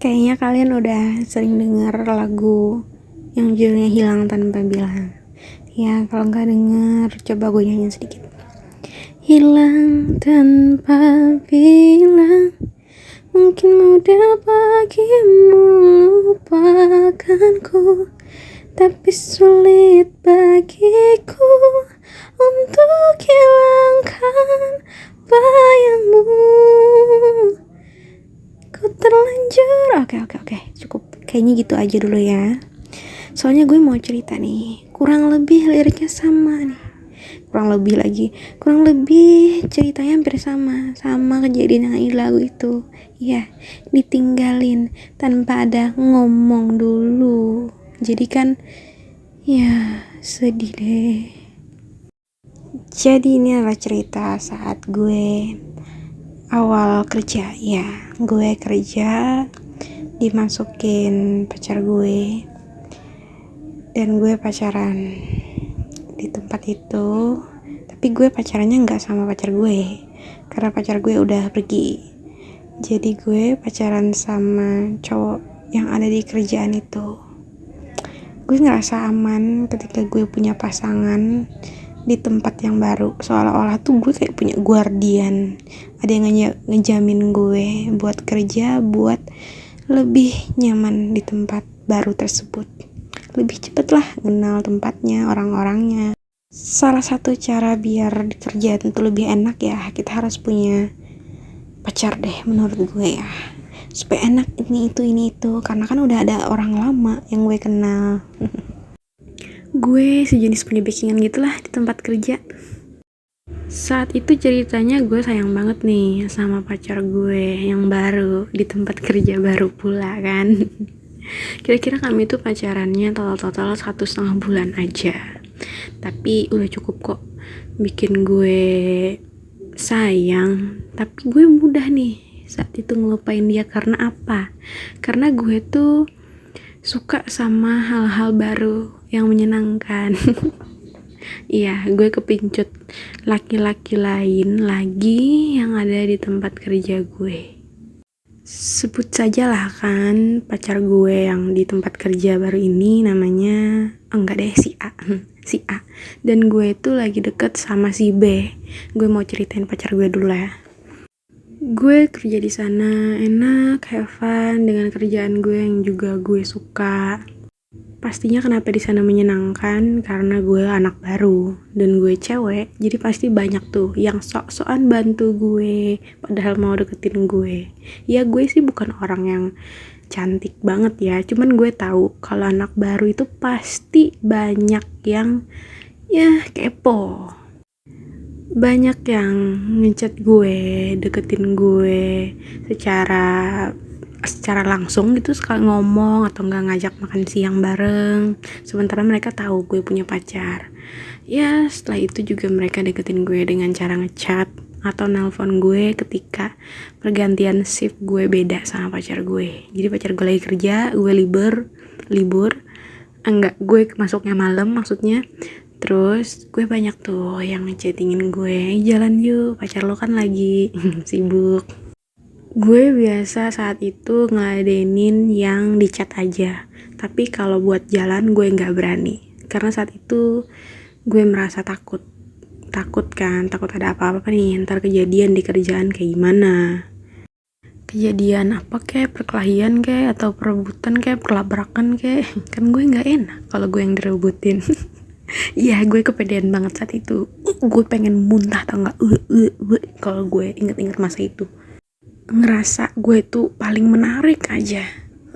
Kayaknya kalian udah sering dengar lagu yang judulnya Hilang Tanpa Bilang. Ya, kalau nggak denger, coba gue nyanyiin sedikit. Hilang tanpa bilang, mungkin mudah bagimu lupakanku, tapi sulit bagiku untuk hilangkan bayangmu. Ku terlanjur. Oke, cukup. Kayaknya gitu aja dulu ya. Soalnya gue mau cerita nih. Kurang lebih liriknya sama nih. Kurang lebih ceritanya hampir sama kejadian yang di lagu itu. Iya, ditinggalin tanpa ada ngomong dulu. Jadi kan ya sedih deh. Jadi ini adalah cerita saat gue awal kerja. Ya, gue kerja, dimasukin pacar gue, dan gue pacaran di tempat itu. Tapi gue pacarannya nggak sama pacar gue, karena pacar gue udah pergi. Jadi gue pacaran sama cowok yang ada di kerjaan itu. Gue ngerasa aman ketika gue punya pasangan di tempat yang baru, seolah-olah tuh gue kayak punya guardian, ada yang ngejamin gue buat kerja, buat lebih nyaman di tempat baru tersebut, lebih cepet lah kenal tempatnya, orang-orangnya. Salah satu cara biar di kerjaan itu lebih enak ya, kita harus punya pacar deh menurut gue ya, supaya enak ini itu, karena kan udah ada orang lama yang gue kenal. Gue sejenis punya backingan gitulah di tempat kerja. Saat itu ceritanya gue sayang banget nih sama pacar gue yang baru di tempat kerja baru pula kan. Kira-kira kami tuh pacarannya total 1,5 bulan aja, tapi udah cukup kok bikin gue sayang. Tapi gue mudah nih saat itu ngelupain dia. Karena apa? Karena gue tuh suka sama hal-hal baru yang menyenangkan. Iya, gue kepincut laki-laki lain lagi yang ada di tempat kerja gue. Sebut saja lah kan, pacar gue yang di tempat kerja baru ini namanya, enggak deh, si A. Si A. Dan gue tuh lagi deket sama si B. Gue mau ceritain pacar gue dulu lah ya. Gue kerja di sana enak, have fun dengan kerjaan gue yang juga gue suka. Pastinya kenapa di sana menyenangkan, karena gue anak baru dan gue cewek, jadi pasti banyak tuh yang sok-sokan bantu gue padahal mau deketin gue. Ya gue sih bukan orang yang cantik banget ya, cuman gue tahu kalau anak baru itu pasti banyak yang ya kepo. Banyak yang ngechat gue, deketin gue secara langsung gitu, sekali ngomong atau nggak ngajak makan siang bareng, sementara mereka tahu gue punya pacar. Ya setelah itu juga mereka deketin gue dengan cara ngechat atau nelpon gue ketika pergantian shift gue beda sama pacar gue. Jadi pacar gue lagi kerja, gue libur enggak, gue masuknya malam maksudnya. Terus gue banyak tuh yang ngechattingin gue, jalan yuk, pacar lo kan lagi sibuk. Gue biasa saat itu ngeladenin yang di chat aja, tapi kalau buat jalan gue gak berani, karena saat itu gue merasa takut ada apa-apa nih, ntar kejadian di kerjaan kayak gimana, kejadian apa kayak perkelahian kayak, atau perebutan kayak, perlabrakan kayak, kan gue gak enak kalau gue yang direbutin. Iya, gue kepedean banget saat itu, gue pengen muntah tau gak, kalau gue inget-inget masa itu. Ngerasa gue tuh paling menarik aja.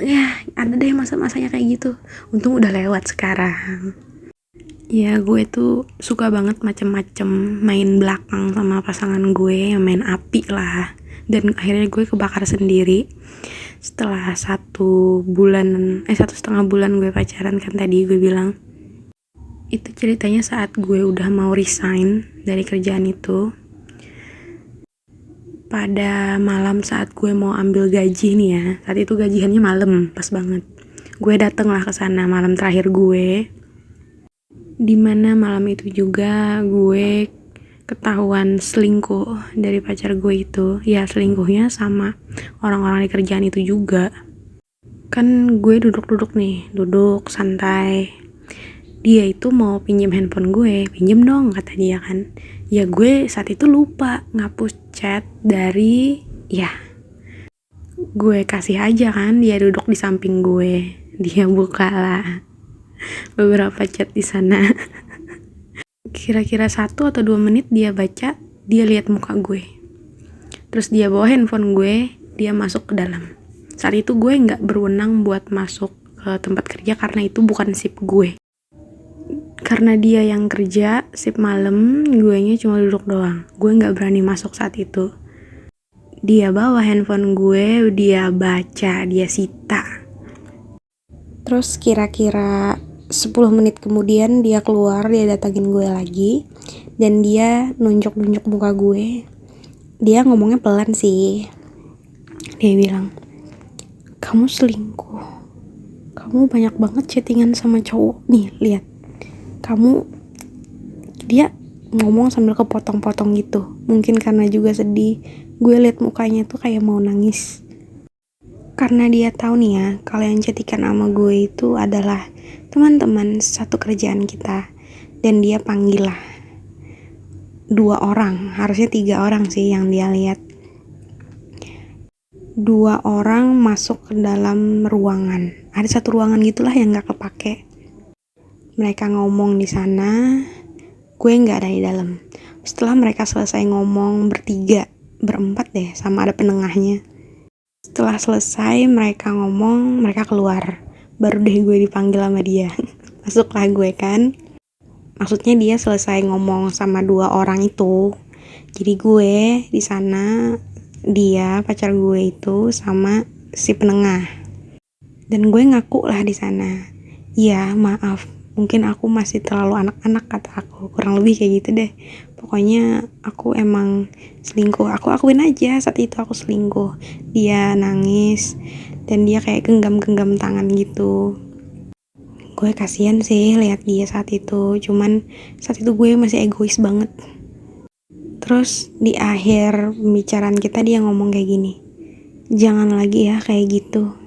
Ya ada deh masa-masanya kayak gitu, untung udah lewat sekarang. Ya gue tuh suka banget macem-macem main belakang sama pasangan gue, yang main api lah. Dan akhirnya gue kebakar sendiri setelah 1,5 bulan gue pacaran. Kan tadi gue bilang itu ceritanya saat gue udah mau resign dari kerjaan itu. Pada malam saat gue mau ambil gaji nih ya, saat itu gajiannya malam, pas banget. Gue dateng lah ke sana malam terakhir gue, dimana malam itu juga gue ketahuan selingkuh dari pacar gue itu. Ya selingkuhnya sama orang-orang di kerjaan itu juga. Kan gue duduk santai. Dia itu mau pinjem handphone gue, pinjem dong kata dia kan. Ya gue saat itu lupa ngapus chat dari, ya gue kasih aja kan, dia duduk di samping gue. Dia buka lah beberapa chat di sana. Kira-kira 1 atau 2 menit dia baca, dia lihat muka gue. Terus dia bawa handphone gue, dia masuk ke dalam. Saat itu gue nggak berwenang buat masuk ke tempat kerja karena itu bukan shift gue. Karena dia yang kerja shift malam, guenya cuma duduk doang. Gue nggak berani masuk saat itu. Dia bawa handphone gue, dia baca, dia sita. Terus kira-kira 10 menit kemudian dia keluar, dia datangin gue lagi. Dan dia nunjuk-nunjuk muka gue. Dia ngomongnya pelan sih. Dia bilang, kamu selingkuh. Kamu banyak banget chattingan sama cowok. Nih, lihat. Dia ngomong sambil kepotong-potong gitu. Mungkin karena juga sedih. Gue liat mukanya tuh kayak mau nangis. Karena dia tahu nih ya, kalau yang chattingan sama gue itu adalah teman-teman satu kerjaan kita. Dan dia panggil lah 2 orang, harusnya 3 orang sih yang dia lihat. 2 orang masuk ke dalam ruangan. Ada 1 ruangan gitulah yang nggak kepake. Mereka ngomong di sana, gue nggak ada di dalam. Setelah mereka selesai ngomong berempat deh, sama ada penengahnya. Setelah selesai mereka ngomong, mereka keluar. Baru deh gue dipanggil sama dia. Masuklah gue kan. Maksudnya dia selesai ngomong sama 2 orang itu. Jadi gue di sana, dia pacar gue itu sama si penengah. Dan gue ngaku lah di sana. Ya maaf, mungkin aku masih terlalu anak-anak kata aku. Kurang lebih kayak gitu deh. Pokoknya aku emang selingkuh. Aku akuin aja saat itu aku selingkuh. Dia nangis dan dia kayak genggam-genggam tangan gitu. Gue kasihan sih lihat dia saat itu. Cuman saat itu gue masih egois banget. Terus di akhir pembicaraan kita dia ngomong kayak gini, jangan lagi ya kayak gitu.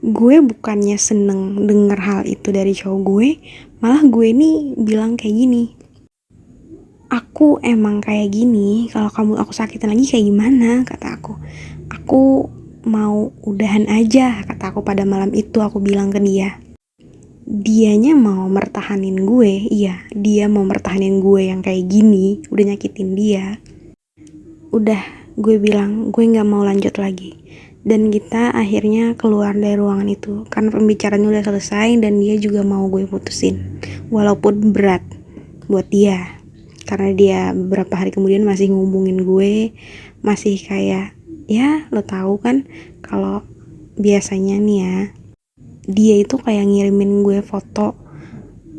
Gue bukannya seneng denger hal itu dari cowok gue, malah gue nih bilang kayak gini, aku emang kayak gini, kalau aku sakitin lagi kayak gimana, kata aku. Aku mau udahan aja, kata aku pada malam itu. Aku bilang ke dia. Dianya mau mertahanin gue, iya, dia mau mertahanin gue yang kayak gini, udah nyakitin dia. Udah, gue bilang gue gak mau lanjut lagi. Dan kita akhirnya keluar dari ruangan itu karena pembicaraannya udah selesai dan dia juga mau gue putusin. Walaupun berat buat dia. Karena dia beberapa hari kemudian masih ngubungin gue, masih kayak, ya lo tahu kan kalau biasanya nih ya, dia itu kayak ngirimin gue foto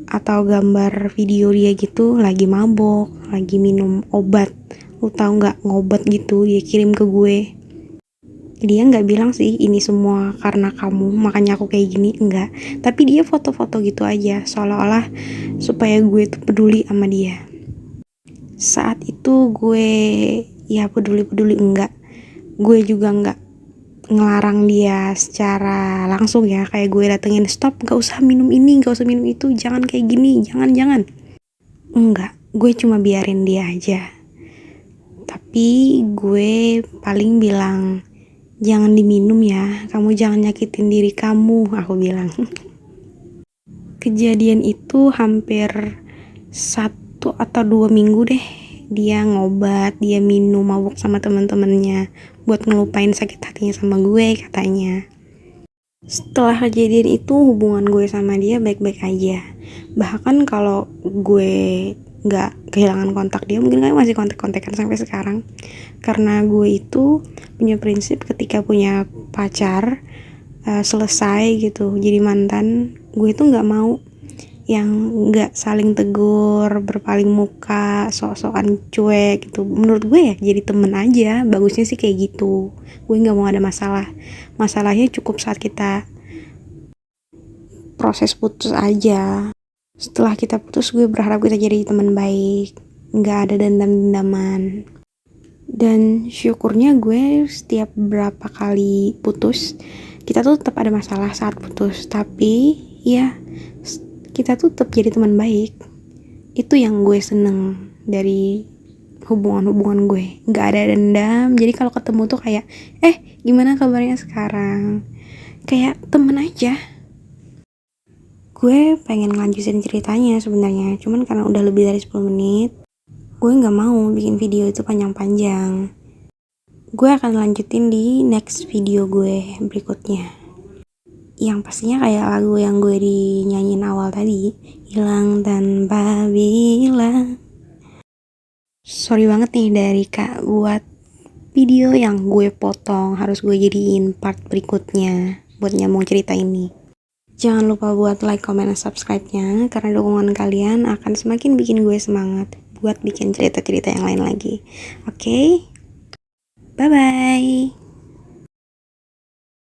atau gambar video dia gitu lagi mabok, lagi minum obat. Lo tahu nggak, ngobat gitu dia kirim ke gue. Dia nggak bilang sih ini semua karena kamu makanya aku kayak gini, enggak. Tapi dia foto-foto gitu aja seolah-olah supaya gue tuh peduli sama dia. Saat itu gue ya peduli enggak. Gue juga enggak ngelarang dia secara langsung ya, kayak gue datengin, stop, gak usah minum ini, gak usah minum itu, jangan kayak gini, jangan. Enggak, gue cuma biarin dia aja. Tapi gue paling bilang, jangan diminum ya, kamu jangan nyakitin diri kamu, aku bilang. Kejadian itu hampir 1 atau 2 minggu deh. Dia ngobat, dia minum, mabuk sama teman-temannya buat ngelupain sakit hatinya sama gue katanya. Setelah kejadian itu hubungan gue sama dia baik-baik aja. Bahkan kalau gue gak kehilangan kontak dia, mungkin kan masih kontak-kontakan sampai sekarang. Karena gue itu punya prinsip ketika punya pacar selesai gitu jadi mantan, gue itu gak mau yang gak saling tegur, berpaling muka, sok-sokan cuek gitu. Menurut gue ya jadi temen aja, bagusnya sih kayak gitu. Gue gak mau ada masalah. Masalahnya cukup saat kita proses putus aja. Setelah kita putus, gue berharap kita jadi teman baik, gak ada dendam-dendaman. Dan syukurnya gue setiap berapa kali putus, kita tuh tetap ada masalah saat putus, tapi ya kita tuh tetap jadi teman baik. Itu yang gue seneng dari hubungan gue, nggak ada dendam. Jadi kalau ketemu tuh kayak gimana kabarnya sekarang, kayak temen aja. Gue pengen ngelanjutin ceritanya sebenarnya, cuman karena udah lebih dari 10 menit, gue nggak mau bikin video itu panjang-panjang. Gue akan lanjutin di next video gue berikutnya, yang pastinya kayak lagu yang gue dinyanyiin awal tadi, hilang tanpa bilang. Sorry banget nih dari Kak buat video yang gue potong, harus gue jadiin part berikutnya buat nyambung cerita ini. Jangan lupa buat like, comment, dan subscribe-nya, karena dukungan kalian akan semakin bikin gue semangat buat bikin cerita-cerita yang lain lagi. Oke? Bye-bye!